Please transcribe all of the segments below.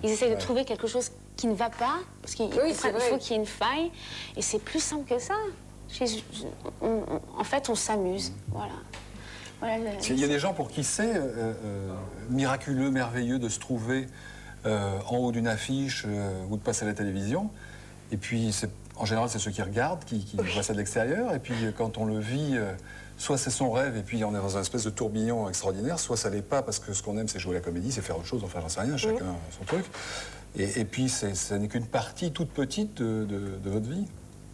Ils essaient de trouver quelque chose qui ne va pas, parce qu'il faut qu'il y ait une faille. Et c'est plus simple que ça. En fait, on s'amuse, voilà. Il y a des gens pour qui c'est miraculeux, merveilleux de se trouver en haut d'une affiche ou de passer à la télévision. Et puis, en général, c'est ceux qui regardent, qui voient ça de l'extérieur. Et puis, quand on le vit, soit c'est son rêve, et puis on est dans un espèce de tourbillon extraordinaire, soit ça l'est pas, parce que ce qu'on aime, c'est jouer la comédie, c'est faire autre chose, enfin, j'en sais rien, chacun son truc. Et puis, ça n'est qu'une partie toute petite de votre vie.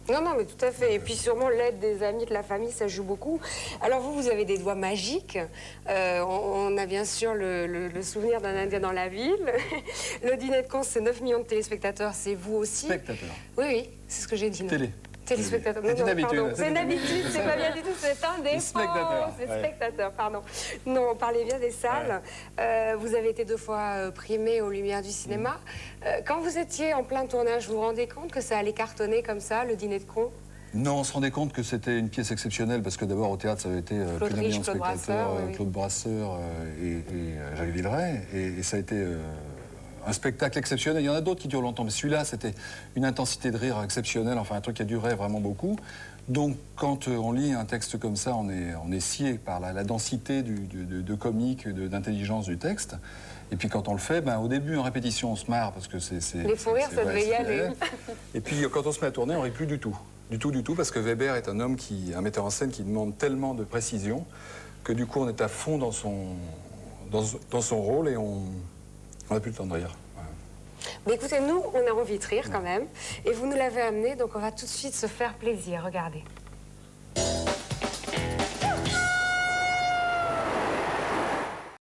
Non, non, mais tout à fait. Et puis sûrement l'aide des amis, de la famille, ça joue beaucoup. Alors vous avez des doigts magiques. On a bien sûr le souvenir d'un Indien dans la ville. Le dîner de cons, c'est 9 millions de téléspectateurs, c'est vous aussi. Spectateurs. Oui, oui, c'est ce que j'ai dit. Non. Téléspectateurs. C'est une habitude. C'est une habitude, c'est pas bien du tout, c'est un défaut. Spectateurs. C'est spectateurs, pardon. Non, on parlait bien des salles. Vous avez été 2 fois primé aux Lumières du cinéma. Quand vous étiez en plein tournage, vous vous rendez compte que ça allait cartonner comme ça, le dîner de cons? Non, on se rendait compte que c'était une pièce exceptionnelle, parce que d'abord au théâtre, ça avait été plus d'un million de spectateurs, Claude Brasseur et Jacques Villeray, et ça a été un spectacle exceptionnel. Il y en a d'autres qui durent longtemps, mais celui-là, c'était une intensité de rire exceptionnelle, enfin un truc qui a duré vraiment beaucoup. Donc quand on lit un texte comme ça, on est scié par la densité de comique, d'intelligence du texte. Et puis quand on le fait, au début en répétition, on se marre parce que c'est... Les fous rires, ça devait y aller. Et puis quand on se met à tourner, on rit plus du tout. Du tout, parce que Weber est un homme un metteur en scène qui demande tellement de précision que du coup on est à fond dans son rôle et on n'a plus le temps de rire. Voilà. Mais écoutez, nous, on a envie de rire quand même. Et vous nous l'avez amené, donc on va tout de suite se faire plaisir. Regardez.